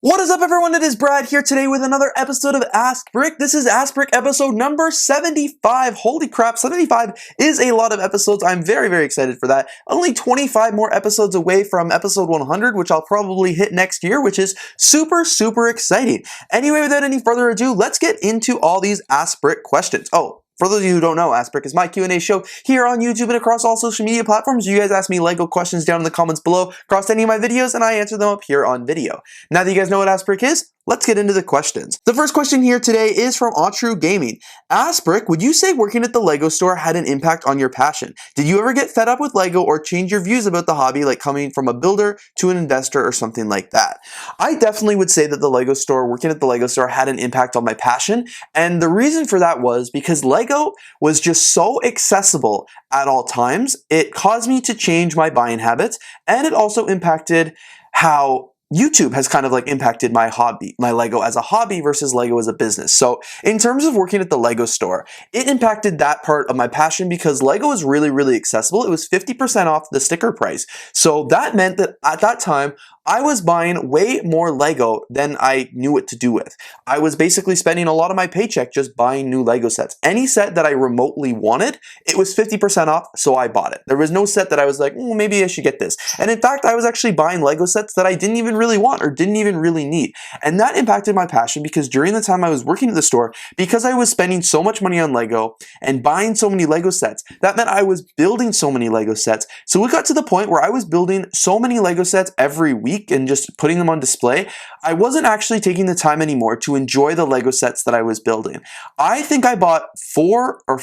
What is up, everyone? It is Brad here today with another episode of AskBrick. This is AskBrick episode number 75. Holy crap, 75 is a lot of episodes. I'm very excited for that. Only 25 more episodes away from episode 100, which I'll probably hit next year, which is super exciting. Anyway, without any further ado, let's get into all these AskBrick questions. Oh, for those of you who don't know, AskBrick is my Q&A show here on YouTube and across all social media platforms. You guys ask me LEGO questions down in the comments below across any of my videos, and I answer them up here on video. Now that you guys know what AskBrick is, let's get into the questions. The first question here today is from True Gaming. AskBrick, would you say working at the LEGO store had an impact on your passion? Did you ever get fed up with LEGO or change your views about the hobby, like coming from a builder to an investor or something like that? I definitely would say that working at the LEGO store had an impact on my passion, and the reason for that was because LEGO was just so accessible at all times. It caused me to change my buying habits, and it also impacted how YouTube has kind of like impacted my hobby, my LEGO as a hobby versus LEGO as a business. So in terms of working at the LEGO store, it impacted that part of my passion because LEGO was really accessible. It was 50% off the sticker price. So that meant that at that time, I was buying way more LEGO than I knew what to do with. I was basically spending a lot of my paycheck just buying new LEGO sets. Any set that I remotely wanted, it was 50% off, so I bought it. There was no set that I was like, maybe I should get this. And in fact, I was actually buying LEGO sets that I didn't even really want or didn't even really need. And that impacted my passion because during the time I was working at the store, because I was spending so much money on LEGO and buying so many LEGO sets, that meant I was building so many LEGO sets. So it got to the point where I was building so many LEGO sets every week and just putting them on display. I wasn't actually taking the time anymore to enjoy the LEGO sets that I was building. I think I bought 4 or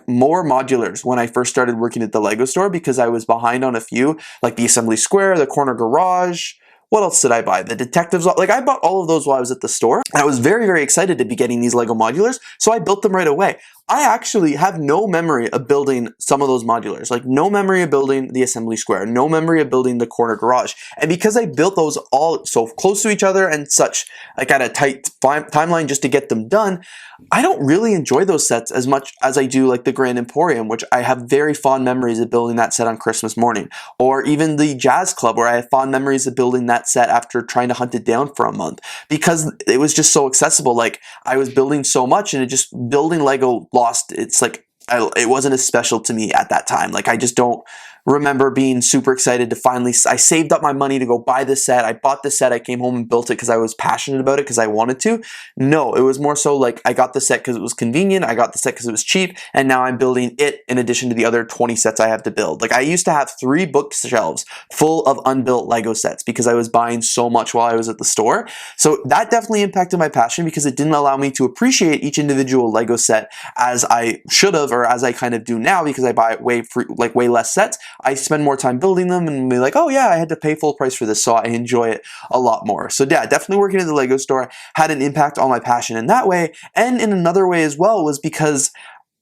more modulars when I first started working at the LEGO store because I was behind on a few, like the assembly square, the corner garage. What else did I buy? The detectives, like I bought all of those while I was at the store. And I was very excited to be getting these LEGO modulars, so I built them right away. I actually have no memory of building some of those modulars, like no memory of building the assembly square, no memory of building the corner garage. And because I built those all so close to each other and such, like at a tight timeline just to get them done, I don't really enjoy those sets as much as I do like the Grand Emporium, which I have very fond memories of building that set on Christmas morning. Or even the Jazz Club, where I have fond memories of building that set after trying to hunt it down for a month. Because it was just so accessible. Like I was building so much, and building LEGO lost, it's like, it wasn't as special to me at that time. Like I just don't remember being super excited to finally, I saved up my money to go buy this set. I bought this set, I came home and built it because I was passionate about it because I wanted to. No, it was more so like I got the set because it was convenient, I got the set because it was cheap, and now I'm building it in addition to the other 20 sets I have to build. Like I used to have 3 bookshelves full of unbuilt LEGO sets because I was buying so much while I was at the store. So that definitely impacted my passion because it didn't allow me to appreciate each individual LEGO set as I should have, or as I kind of do now, because I buy way less sets. I spend more time building them and be like, oh yeah, I had to pay full price for this, so I enjoy it a lot more. So yeah, definitely working at the LEGO store had an impact on my passion in that way. And in another way as well was because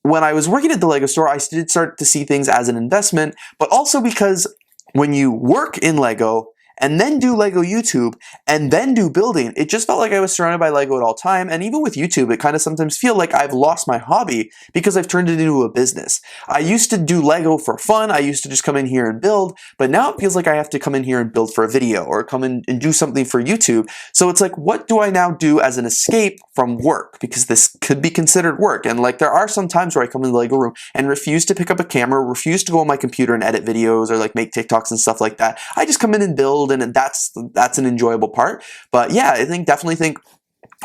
when I was working at the LEGO store, I did start to see things as an investment, but also because when you work in LEGO and then do LEGO YouTube, and then do building, it just felt like I was surrounded by LEGO at all time. And even with YouTube, it kind of sometimes feel like I've lost my hobby because I've turned it into a business. I used to do LEGO for fun. I used to just come in here and build, but now it feels like I have to come in here and build for a video or come in and do something for YouTube. So it's like, what do I now do as an escape from work? Because this could be considered work. And like, there are some times where I come in the LEGO room and refuse to pick up a camera, refuse to go on my computer and edit videos or like make TikToks and stuff like that. I just come in and build, and that's an enjoyable part. But yeah, I definitely think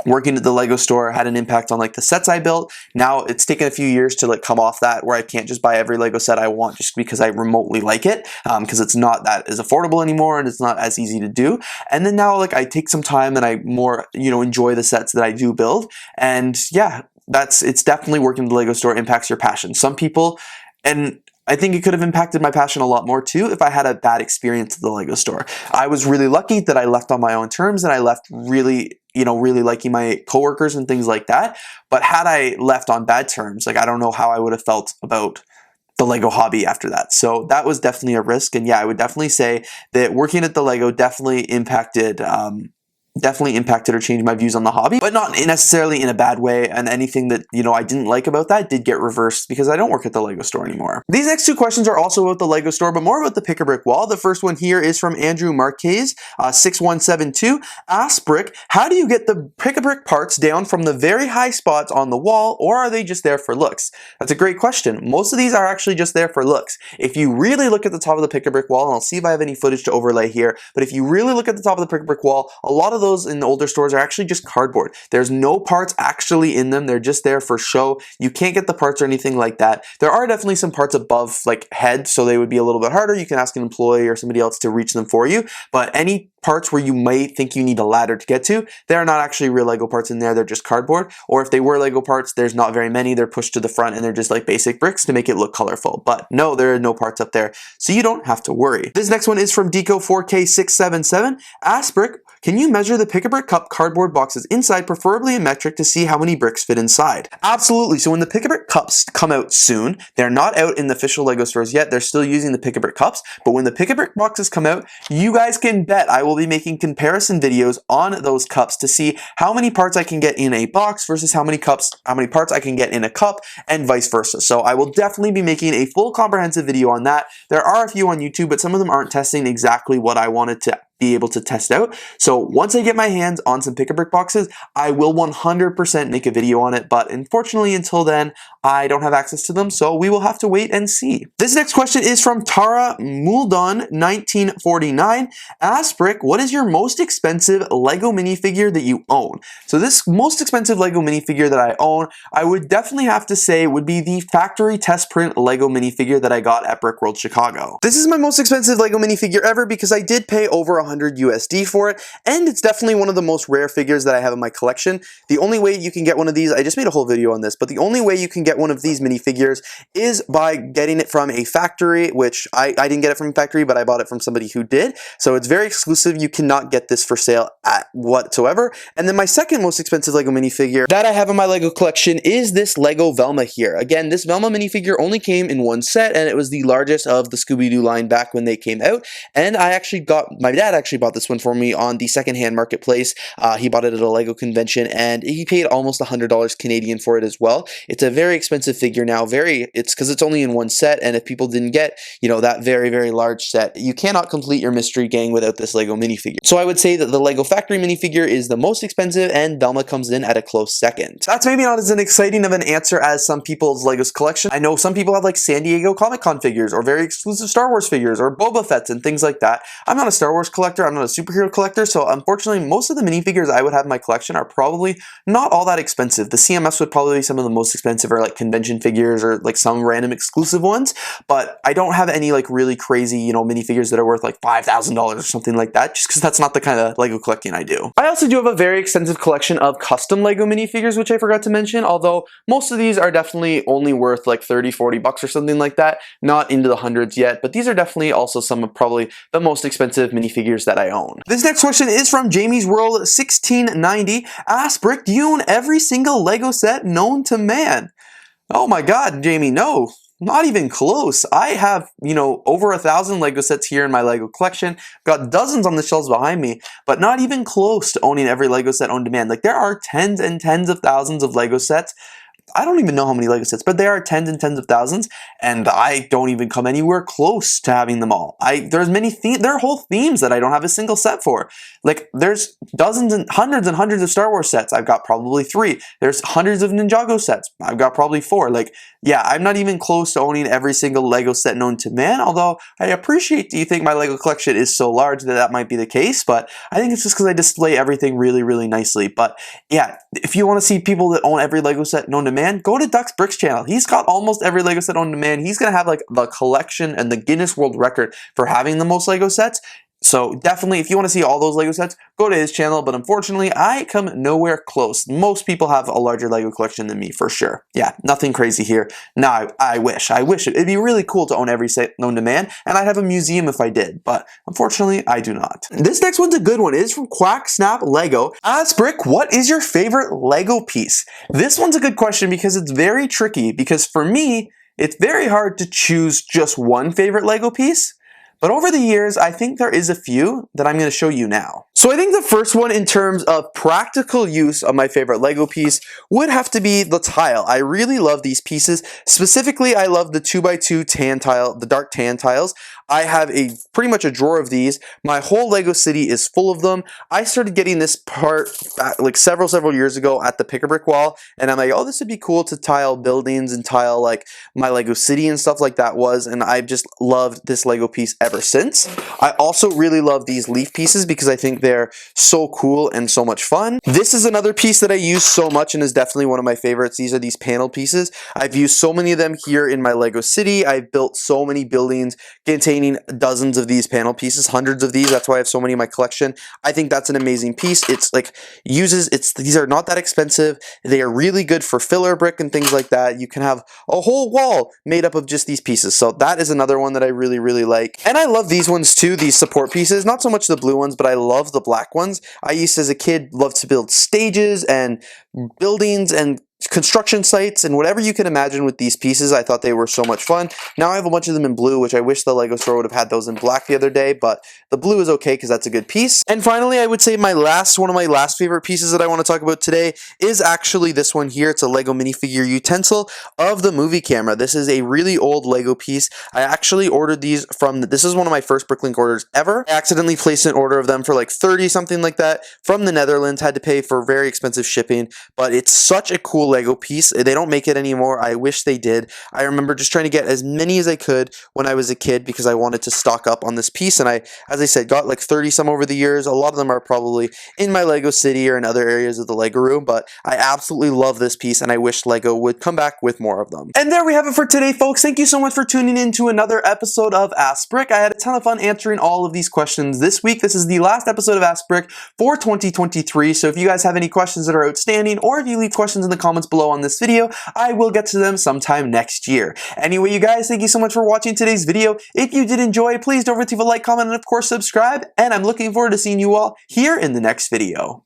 working at the LEGO store had an impact on like the sets I built. Now it's taken a few years to like come off that, where I can't just buy every LEGO set I want just because I remotely like it, because it's not that as affordable anymore and it's not as easy to do. And then now like I take some time and I more enjoy the sets that I do build. And yeah, it's definitely working at the LEGO store impacts your passion. Some people, and I think it could have impacted my passion a lot more too if I had a bad experience at the LEGO store. I was really lucky that I left on my own terms and I left really liking my coworkers and things like that. But had I left on bad terms, like I don't know how I would have felt about the LEGO hobby after that. So that was definitely a risk. And yeah, I would definitely say that working at the LEGO definitely impacted definitely impacted or changed my views on the hobby, but not necessarily in a bad way, and anything that, you know, I didn't like about that did get reversed because I don't work at the Lego store anymore. These next two questions are also about the Lego store, but more about the Pick-a-Brick wall. The first one here is from Andrew Marquez, 6172. AskBrick, how do you get the Pick-a-Brick parts down from the very high spots on the wall, or are they just there for looks? That's a great question. Most of these are actually just there for looks. If you really look at the top of the Pick-a-Brick wall, and I'll see if I have any footage to overlay here, but if you really look at the top of the Pick-a-Brick wall, a lot of those in the older stores are actually just cardboard. There's no parts actually in them. They're just there for show. You can't get the parts or anything like that. There are definitely some parts above like head, so they would be a little bit harder. You can ask an employee or somebody else to reach them for you, but any parts where you might think you need a ladder to get to, they're not actually real Lego parts in there, they're just cardboard. Or if they were Lego parts, there's not very many, they're pushed to the front and they're just like basic bricks to make it look colorful. But no, there are no parts up there, so you don't have to worry. This next one is from Deco4K677. AskBrick, can you measure the Pick-a-Brick cup cardboard boxes inside, preferably in metric, to see how many bricks fit inside? Absolutely. So when the Pick-a-Brick cups come out soon, they're not out in the official Lego stores yet, they're still using the Pick-a-Brick cups, but when the Pick-a-Brick boxes come out, you guys can bet I will be making comparison videos on those cups to see how many parts I can get in a box versus how many parts I can get in a cup, and vice versa. So I will definitely be making a full comprehensive video on that. There are a few on YouTube, but some of them aren't testing exactly what I wanted to be able to test out. So once I get my hands on some Pick-a-Brick boxes, I will 100% make a video on it, but unfortunately until then, I don't have access to them, so we will have to wait and see. This next question is from Tara Muldon 1949. AskBrick, what is your most expensive Lego minifigure that you own? So this most expensive Lego minifigure that I own, I would definitely have to say would be the factory test print Lego minifigure that I got at Brick World Chicago. This is my most expensive Lego minifigure ever because I did pay over $100 USD for it, and it's definitely one of the most rare figures that I have in my collection. The only way you can get one of these, I just made a whole video on this, but the only way you can get one of these minifigures is by getting it from a factory, which I didn't get it from a factory, but I bought it from somebody who did. So it's very exclusive. You cannot get this for sale at whatsoever. And then my second most expensive Lego minifigure that I have in my Lego collection is this Lego Velma here. Again, this Velma minifigure only came in one set, and it was the largest of the Scooby-Doo line back when they came out. And my dad actually bought this one for me on the secondhand marketplace. He bought it at a Lego convention, and he paid almost $100 Canadian for it as well. It's a very expensive figure now. It's because it's only in one set, and if people didn't get, you know, that very, very large set, you cannot complete your mystery gang without this Lego minifigure. So I would say that the Lego factory minifigure is the most expensive, and Velma comes in at a close second. That's maybe not as an exciting of an answer as some people's Legos collection. I know some people have like San Diego Comic-Con figures, or very exclusive Star Wars figures, or Boba Fett's and things like that. I'm not a Star Wars collector, I'm not a superhero collector, so unfortunately most of the minifigures I would have in my collection are probably not all that expensive. The CMS would probably be some of the most expensive, or like convention figures, or like some random exclusive ones, but I don't have any like really crazy, you know, minifigures that are worth like $5,000 or something like that, just because that's not the kind of Lego collecting I do. I also do have a very extensive collection of custom Lego minifigures, which I forgot to mention, although most of these are definitely only worth like 30, 40 bucks or something like that, not into the hundreds yet, but these are definitely also some of probably the most expensive minifigures that I own. This next question is from Jamie's World 1690. AskBrick, do you own every single Lego set known to man? Oh my god, Jamie, no. Not even close. I have, you know, over 1,000 Lego sets here in my Lego collection. Got dozens on the shelves behind me, but not even close to owning every Lego set on demand. Like, there are tens and tens of thousands of Lego sets. I don't even know how many Lego sets, but there are tens and tens of thousands, and I don't even come anywhere close to having them all. There are whole themes that I don't have a single set for. Like, there's dozens and hundreds of Star Wars sets. I've got probably 3. There's hundreds of Ninjago sets. I've got probably 4. Like, yeah, I'm not even close to owning every single Lego set known to man, although I appreciate you think my Lego collection is so large that that might be the case, but I think it's just because I display everything really, really nicely. But yeah, if you want to see people that own every Lego set known to man, go to Duck's Bricks channel. He's got almost every Lego set on demand. He's going to have like the collection and the Guinness World Record for having the most Lego sets. So definitely, if you want to see all those Lego sets, go to his channel, but unfortunately, I come nowhere close. Most people have a larger Lego collection than me, for sure. Yeah, nothing crazy here. Now, I wish. It'd be really cool to own every set known to man, and I'd have a museum if I did, but unfortunately, I do not. This next one's a good one. It is from Quack Snap Lego. AskBrick, what is your favorite Lego piece? This one's a good question because it's very tricky, because for me, it's very hard to choose just one favorite Lego piece. But over the years, I think there is a few that I'm going to show you now. So I think the first one in terms of practical use of my favorite Lego piece would have to be the tile. I really love these pieces. Specifically, I love the 2x2 tan tile, the dark tan tiles. I have pretty much a drawer of these. My whole Lego city is full of them. I started getting this part like several years ago at the Pick-a-Brick wall, and I'm like, oh, this would be cool to tile buildings and tile like my Lego city and stuff like that was, and I've just loved this Lego piece ever since. I also really love these leaf pieces because I think they're so cool and so much fun. This is another piece that I use so much and is definitely one of my favorites. These are these panel pieces. I've used so many of them here in my Lego city. I've built so many buildings containing dozens of these panel pieces, hundreds of these. That's why I have so many in my collection. I think that's an amazing piece. It's like these are not that expensive. They are really good for filler brick and things like that. You can have a whole wall made up of just these pieces. So that is another one that I really like. And I love these ones too, these support pieces. Not so much the blue ones, but I love the black ones. I used to, as a kid, love to build stages and buildings and construction sites and whatever you can imagine with these pieces. I thought they were so much fun. Now I have a bunch of them in blue, which I wish the Lego store would have had those in black the other day, but the blue is okay because that's a good piece. And finally, I would say one of my last favorite pieces that I want to talk about today is actually this one here. It's a Lego minifigure utensil of the movie camera. This is a really old Lego piece. I actually ordered these this is one of my first Bricklink orders ever. I accidentally placed an order of them for like 30, something like that, from the Netherlands. Had to pay for very expensive shipping, but it's such a cool Lego piece. They don't make it anymore. I wish they did. I remember just trying to get as many as I could when I was a kid because I wanted to stock up on this piece, and I, as I said, got like 30 some over the years. A lot of them are probably in my Lego city or in other areas of the Lego room, but I absolutely love this piece and I wish Lego would come back with more of them. And there we have it for today, folks. Thank you so much for tuning in to another episode of AskBrick. I had a ton of fun answering all of these questions this week. This is the last episode of AskBrick for 2023, so if you guys have any questions that are outstanding, or if you leave questions in the comments below on this video, I will get to them sometime next year. Anyway, you guys, thank you so much for watching today's video. If you did enjoy, please don't forget to leave a like, comment, and of course subscribe, and I'm looking forward to seeing you all here in the next video.